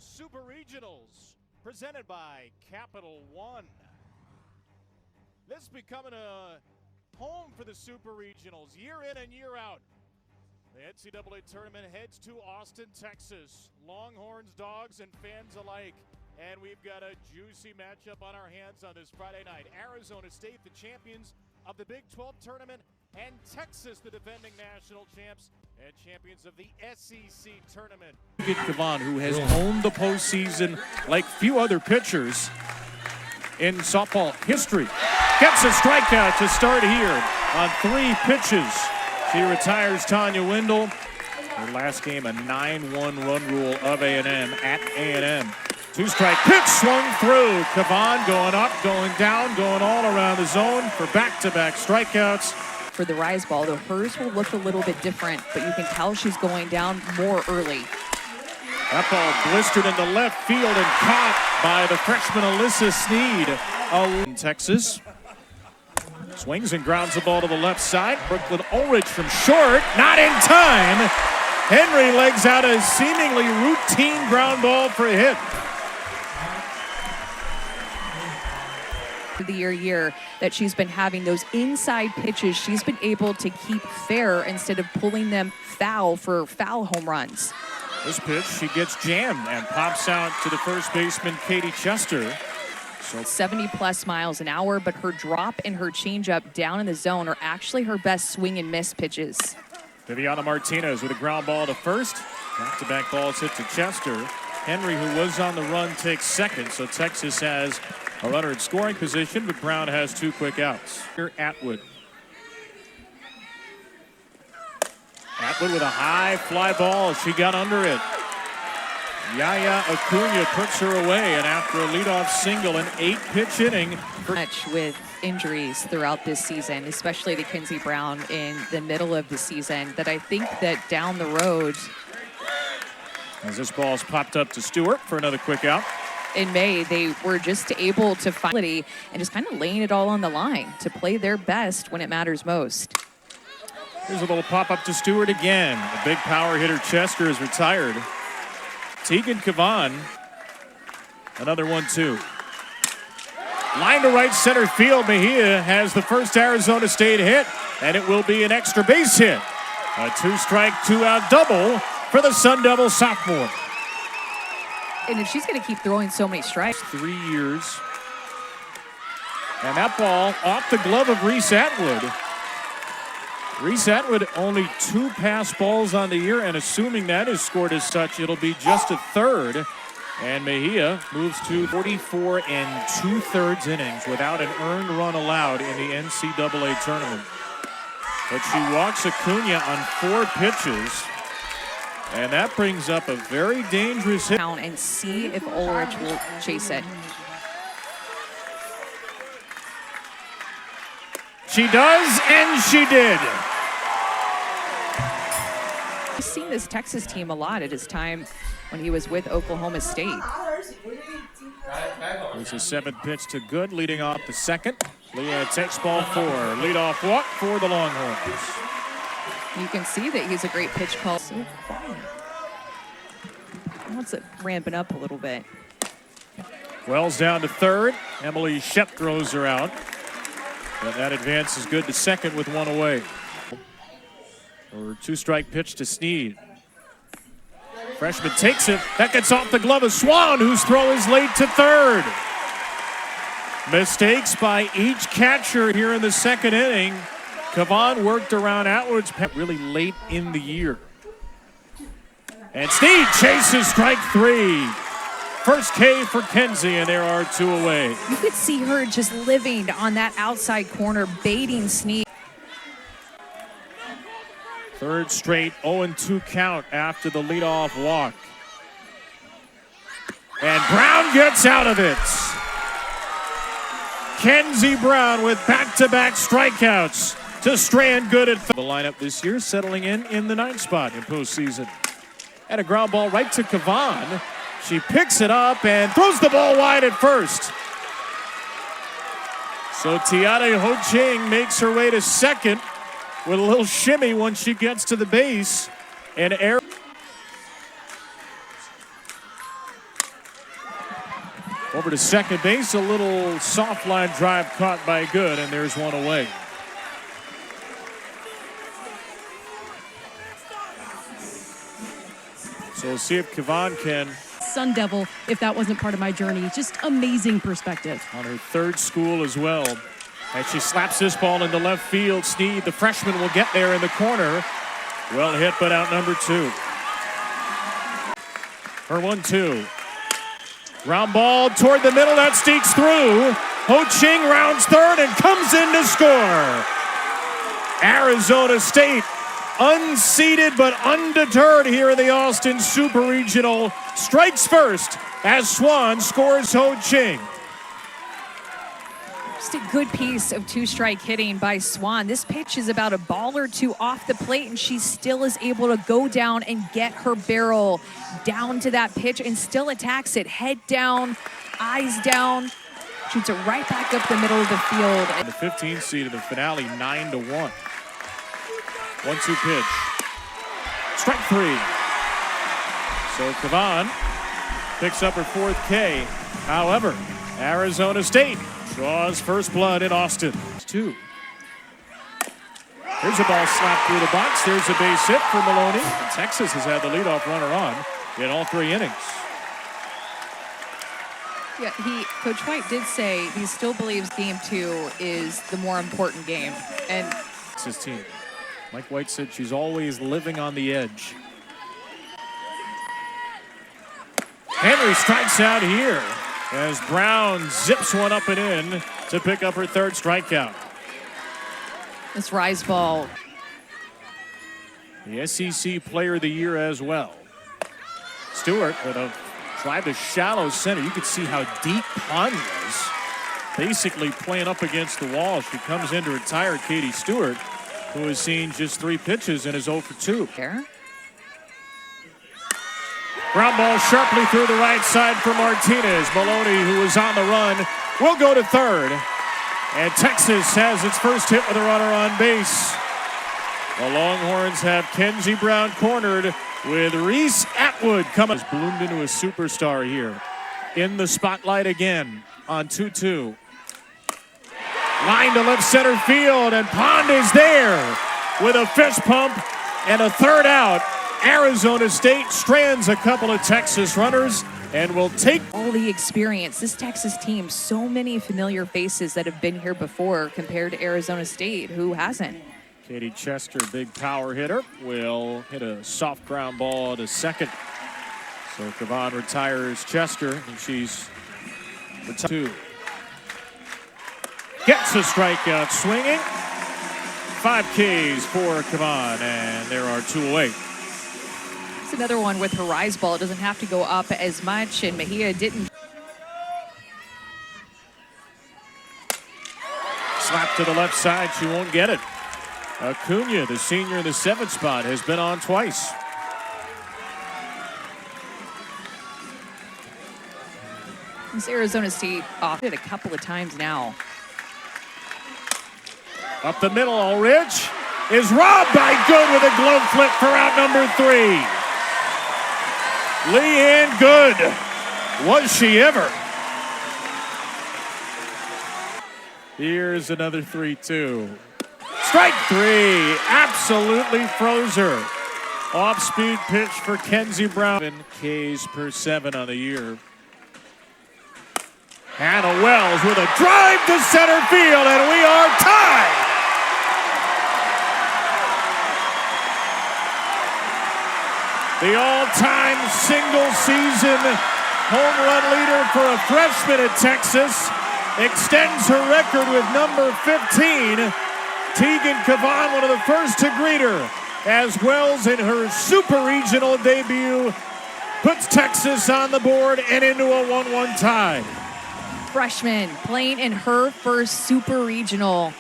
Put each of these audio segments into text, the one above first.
Super Regionals, presented by Capital One. This is becoming a home for the Super Regionals, year in and year out. The NCAA tournament heads to Austin, Texas. Longhorns, dogs, and fans alike. And we've got a juicy matchup on our hands on this Friday night. Arizona State, the champions of the Big 12 tournament, and Texas, the defending national champs and champions of the SEC tournament. Kevon, who has owned the postseason like few other pitchers in softball history, gets a strikeout to start here on 3 pitches. She retires Tanya Wendell. Her last game, a 9-1 run rule of A&M at A&M. 2-strike pitch swung through. Kevon going up, going down, going all around the zone for back-to-back strikeouts. For the rise ball, though, hers will look a little bit different, but you can tell she's going down more early. That ball blistered into left field and caught by the freshman Alyssa Sneed in Texas. Swings and grounds the ball to the left side. Brooklyn Ulrich from short, not in time. Henry legs out a seemingly routine ground ball for a hit. The year that she's been having those inside pitches, she's been able to keep fair instead of pulling them foul for foul home runs. This pitch, she gets jammed and pops out to the first baseman, Katie Chester. 70+ miles an hour, but her drop and her changeup down in the zone are actually her best swing and miss pitches. Viviana Martinez with a ground ball to first. Back-to-back balls hit to Chester. Henry, who was on the run, takes second, so Texas has a runner in scoring position, but Brown has 2 quick outs. Here, Atwood. Atwood with a high fly ball. She got under it. Yaya Acuna puts her away, and after a leadoff single, an 8-pitch inning. Much with injuries throughout this season, especially to Kinsey Brown in the middle of the season, that I think that down the road. As this ball's popped up to Stewart for another quick out. In May, they were just able to find it and just kind of laying it all on the line to play their best when it matters most. Here's a little pop-up to Stewart again. The big power hitter Chester is retired. Tegan Kevon, another 1-2. Line to right center field. Mejia has the first Arizona State hit, and it will be an extra base hit. A 2-strike, 2-out double for the Sun Devil sophomore. And if she's going to keep throwing so many strikes. 3 years. And that ball off the glove of Reese Atwood. Reese Atwood only 2 pass balls on the year, and assuming that is scored as such, it'll be just a third. And Mejia moves to 44 2/3 innings without an earned run allowed in the NCAA tournament. But she walks Acuna on 4 pitches. And that brings up a very dangerous hit. And see if Ulrich will chase it. She does, and she did. I've seen this Texas team a lot at his time when he was with Oklahoma State. There's a 7th pitch to Good, leading off the second. Leah takes ball 4. Leadoff walk for the Longhorns. You can see that he's a great pitch call. So fun. Wants it ramping up a little bit. Wells down to third. Emily Shep throws her out. But that advance is good to second with 1 away. Or 2-strike pitch to Sneed. Freshman takes it. That gets off the glove of Swan, whose throw is late to third. Mistakes by each catcher here in the second inning. Kevon worked around Atwood's pass really late in the year. And Sneed chases strike 3. First K for Kenzie, and there are 2 away. You could see her just living on that outside corner, baiting Sneed. 3rd straight 0-2 count after the leadoff walk. And Brown gets out of it. Kenzie Brown with back-to-back strikeouts to strand Good at the lineup this year, settling in the 9th spot in postseason. And a ground ball right to Kevon. She picks it up and throws the ball wide at first. So Tiare Ho Ching makes her way to second with a little shimmy once she gets to the base. And Over to second base, a little soft line drive caught by Good, and there's one away. So we'll see if Kavan can. Sun Devil, if that wasn't part of my journey. Just amazing perspective. On her third school as well. And she slaps this ball into left field. Sneed, the freshman, will get there in the corner. Well hit, but out number 2. Her 1-2. Ground ball toward the middle, that sneaks through. Ho Ching rounds third and comes in to score. Arizona State, unseeded but undeterred here in the Austin Super Regional, strikes first as Swan scores Ho Ching. Just a good piece of two-strike hitting by Swan. This pitch is about a ball or two off the plate, and she still is able to go down and get her barrel down to that pitch and still attacks it. Head down, eyes down, shoots it right back up the middle of the field. The 15th seed of the finale, 9-1. 1-2 pitch. Strike 3. So Kavan picks up her 4th K. However, Arizona State draws first blood in Austin. 2. Here's a ball slapped through the box. There's a base hit for Maloney. And Texas has had the leadoff runner on in all 3 innings. Yeah, Coach White did say he still believes game 2 is the more important game. And it's his team. Mike White said she's always living on the edge. Henry strikes out here as Brown zips one up and in to pick up her 3rd strikeout. this rise ball. The SEC Player of the Year as well. Stewart with a drive to shallow center. You could see how deep Pond was. Basically playing up against the wall. She comes in to retire Katie Stewart, who has seen just 3 pitches and is 0 for 2. There. Ground ball sharply through the right side for Martinez. Maloney, who was on the run, will go to 3rd. And Texas has its first hit with a runner on base. The Longhorns have Kenzie Brown cornered with Reese Atwood coming. Has bloomed into a superstar here. In the spotlight again on 2-2. Line to left center field, and Pond is there with a fist pump and a 3rd out. Arizona State strands a couple of Texas runners and will take all the experience. This Texas team, so many familiar faces that have been here before compared to Arizona State, who hasn't. Katie Chester, big power hitter, will hit a soft ground ball to 2nd. So Kavan retires Chester, and she's retired 2. Gets a strikeout swinging. 5 Ks for Kavan, and there are 2 away. It's another one with her rise ball. It doesn't have to go up as much, and Mejia didn't. Slap to the left side, she won't get it. Acuna, the senior in the 7th spot, has been on twice. This Arizona State off it a couple of times now. Up the middle, Ulrich is robbed by Good with a glove flip for out number 3. Leanne Good, was she ever? Here's another 3-2. Strike 3, absolutely froze her. Off-speed pitch for Kenzie Brown. 7 Ks per 7 on the year. Hannah Wells with a drive to center field, and we are tied. The all-time single-season home run leader for a freshman at Texas extends her record with number 15. Tegan Kavan, one of the first to greet her, as Wells in her super regional debut puts Texas on the board and into a 1-1 tie. Freshman playing in her first super regional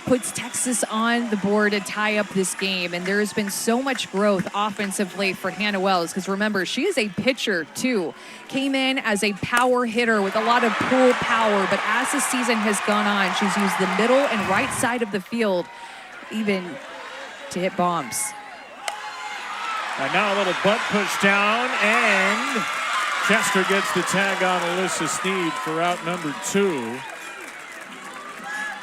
puts Texas on the board to tie up this game, and there has been so much growth offensively for Hannah Wells, because remember, she is a pitcher too. Came in as a power hitter with a lot of pull power, but as the season has gone on, she's used the middle and right side of the field even to hit bombs. And now a little butt push down, and Chester gets the tag on Alyssa Sneed for out number 2.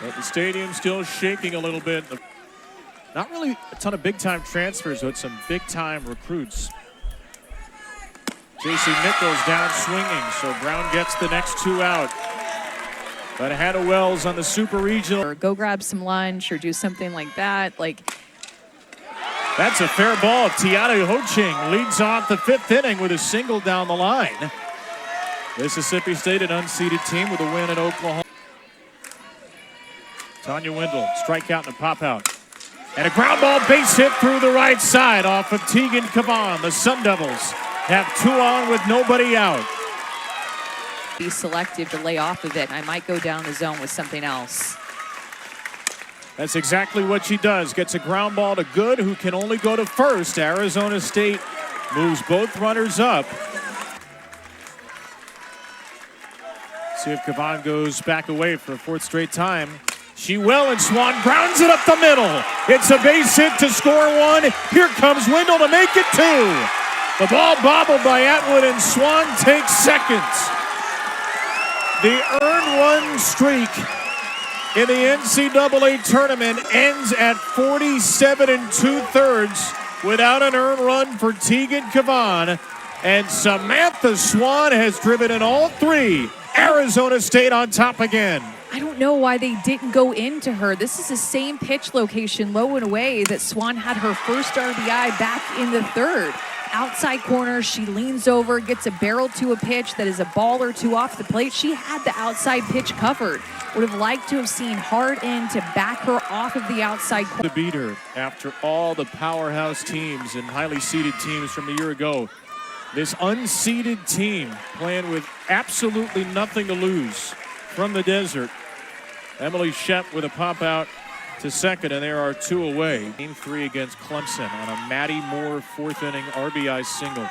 But the stadium still shaking a little bit. Not really a ton of big-time transfers, but some big-time recruits. J.C. Nichols down swinging, so Brown gets the next 2 out. But Hannah Wells on the Super Regional. Or go grab some lunch or do something like that. That's a fair ball. Tiana Ho-Ching leads off the 5th inning with a single down the line. Mississippi State, an unseeded team with a win in Oklahoma. Tanya Wendell, strikeout and a pop out. And a ground ball base hit through the right side off of Tegan Cavan. The Sun Devils have 2 on with nobody out. Be selective to lay off of it, and I might go down the zone with something else. That's exactly what she does. Gets a ground ball to Good, who can only go to first. Arizona State moves both runners up. See if Cavan goes back away for a 4th straight time. She will, and Swan grounds it up the middle. It's a base hit to score 1. Here comes Wendell to make it 2. The ball bobbled by Atwood, and Swan takes seconds. The earned run streak in the NCAA tournament ends at 47 2/3 without an earned run for Tegan Cavan. And Samantha Swan has driven in all 3. Arizona State on top again. I don't know why they didn't go into her. This is the same pitch location, low and away, that Swan had her first RBI back in the 3rd. Outside corner, she leans over, gets a barrel to a pitch that is a ball or 2 off the plate. She had the outside pitch covered. Would have liked to have seen hard in to back her off of the outside corner. To beat her after all the powerhouse teams and highly seeded teams from a year ago. This unseeded team playing with absolutely nothing to lose from the desert. Emily Shep with a pop out to second, and there are 2 away. Game 3 against Clemson on a Maddie Moore 4th inning RBI single.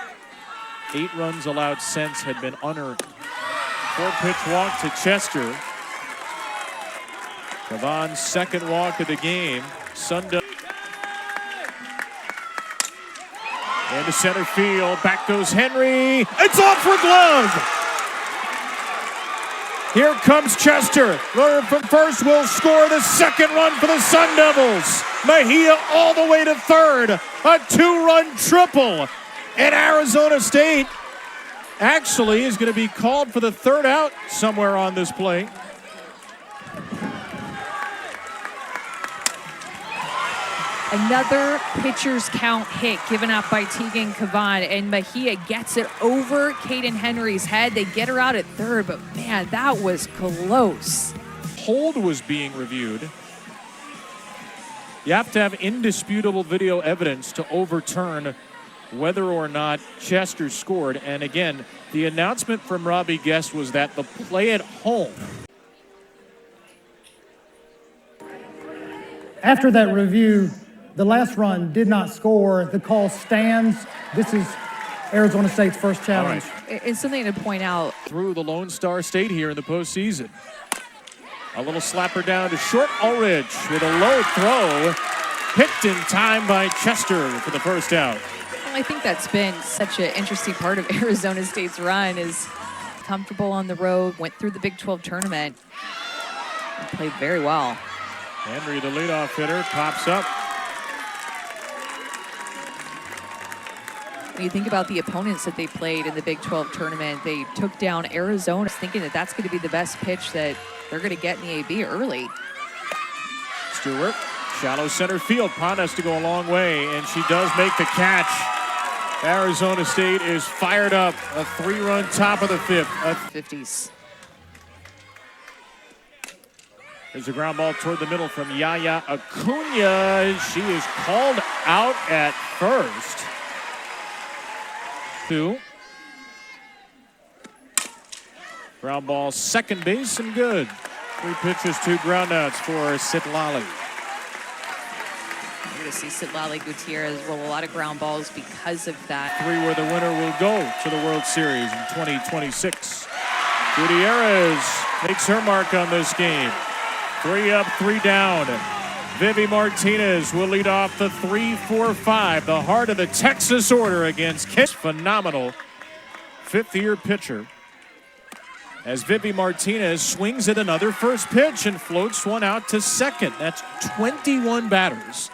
8 runs allowed since had been unearned. 4-pitch walk to Chester. Cavan's 2nd walk of the game. Sunda into center field. Back goes Henry. It's off for glove. Here comes Chester. Runner from first will score the 2nd run for the Sun Devils. Mejia all the way to 3rd. A 2-run triple. And Arizona State actually is going to be called for the 3rd out somewhere on this play. Another pitcher's count hit given up by Tegan Cavan, and Mejia gets it over Caden Henry's head. They get her out at 3rd, but man, that was close. Hold was being reviewed. You have to have indisputable video evidence to overturn whether or not Chester scored. And again, the announcement from Robbie Guest was that the play at home. After that review, the last run did not score. The call stands. This is Arizona State's first challenge. Right. It's something to point out. Through the Lone Star State here in the postseason. A little slapper down to short Ulrich with a low throw. Picked in time by Chester for the 1st out. Well, I think that's been such an interesting part of Arizona State's run, is comfortable on the road, went through the Big 12 tournament, and played very well. Henry, the leadoff hitter, pops up. When you think about the opponents that they played in the Big 12 tournament, they took down Arizona, thinking that that's going to be the best pitch that they're going to get in the AB early. Stewart, shallow center field. Pond has to go a long way, and she does make the catch. Arizona State is fired up. A 3-run top of the 5th. 50s. There's a ground ball toward the middle from Yaya Acuna. She is called out at first. 2. Ground ball, second base, and good. 3 pitches, 2 groundouts for Sitlali. You're going to see Sitlali Gutierrez roll a lot of ground balls because of that. 3 where the winner will go to the World Series in 2026. Gutierrez makes her mark on this game. 3 up, 3 down. Vivi Martinez will lead off the 3-4-5, the heart of the Texas order against Kent. Phenomenal fifth-year pitcher, as Vivi Martinez swings at another first pitch and floats one out to second. That's 21 batters,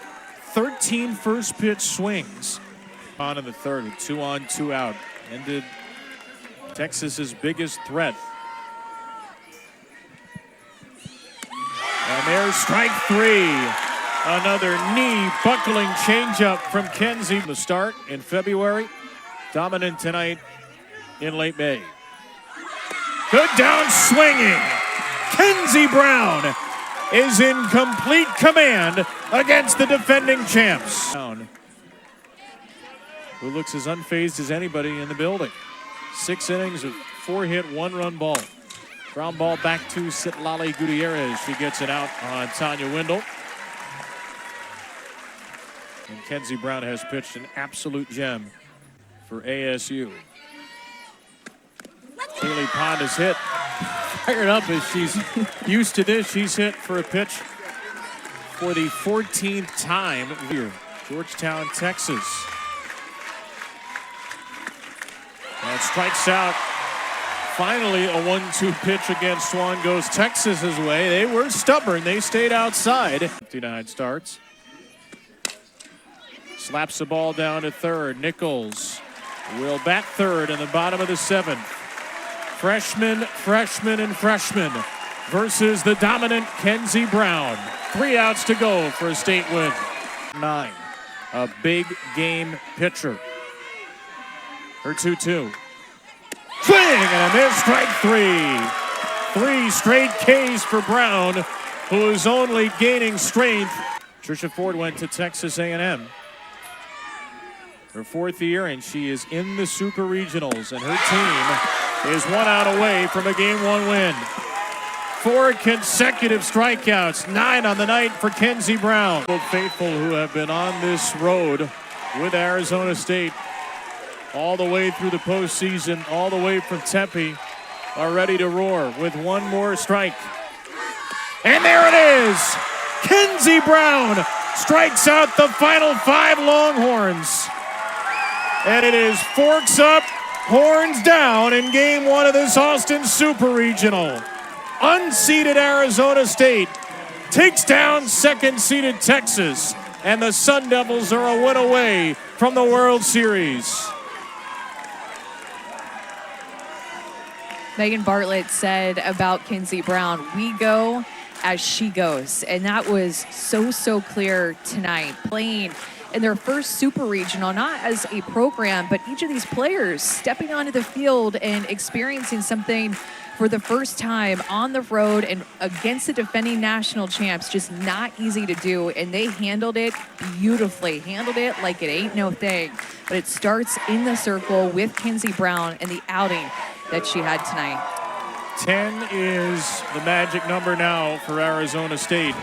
13 first pitch swings. On in the third, with 2 on, 2 out. Ended Texas's biggest threat. And there's strike 3. Another knee-buckling changeup from Kenzie. The start in February, dominant tonight in late May. Good down swinging. Kenzie Brown is in complete command against the defending champs. Who looks as unfazed as anybody in the building. 6 innings of 4-hit, 1-run ball. Ground ball back to Citlali Gutierrez. She gets it out on Tanya Wendell. And Kenzie Brown has pitched an absolute gem for ASU. Kaylee Pond is hit. Fired up as she's used to this. She's hit for a pitch for the 14th time here. Georgetown, Texas. And strikes out. Finally, a 1-2 pitch against Swan goes Texas's way. They were stubborn. They stayed outside. 59 starts. Slaps the ball down to third. Nichols will bat third in the bottom of the 7th. Freshman versus the dominant Kenzie Brown. 3 outs to go for a state win. 9. A big game pitcher. Her 2-2. Swing and a miss, strike 3. 3 straight Ks for Brown, who is only gaining strength. Trisha Ford went to Texas A&M. Her 4th year, and she is in the Super Regionals, and her team is 1 out away from a Game 1 win. 4 consecutive strikeouts, 9 on the night for Kenzie Brown. Faithful who have been on this road with Arizona State all the way through the postseason, all the way from Tempe, are ready to roar with 1 more strike. And there it is! Kenzie Brown strikes out the final 5 Longhorns. And it is forks up, horns down in Game 1 of this Austin Super Regional. Unseeded Arizona State takes down second-seeded Texas, and the Sun Devils are a win away from the World Series. Megan Bartlett said about Kenzie Brown, we go as she goes. And that was so clear tonight. Playing in their first Super Regional, not as a program, but each of these players stepping onto the field and experiencing something for the first time on the road and against the defending national champs. Just not easy to do, and they handled it beautifully. Handled it like it ain't no thing. But it starts in the circle with Kenzie Brown and the outing that she had tonight. 10 is the magic number now for Arizona State.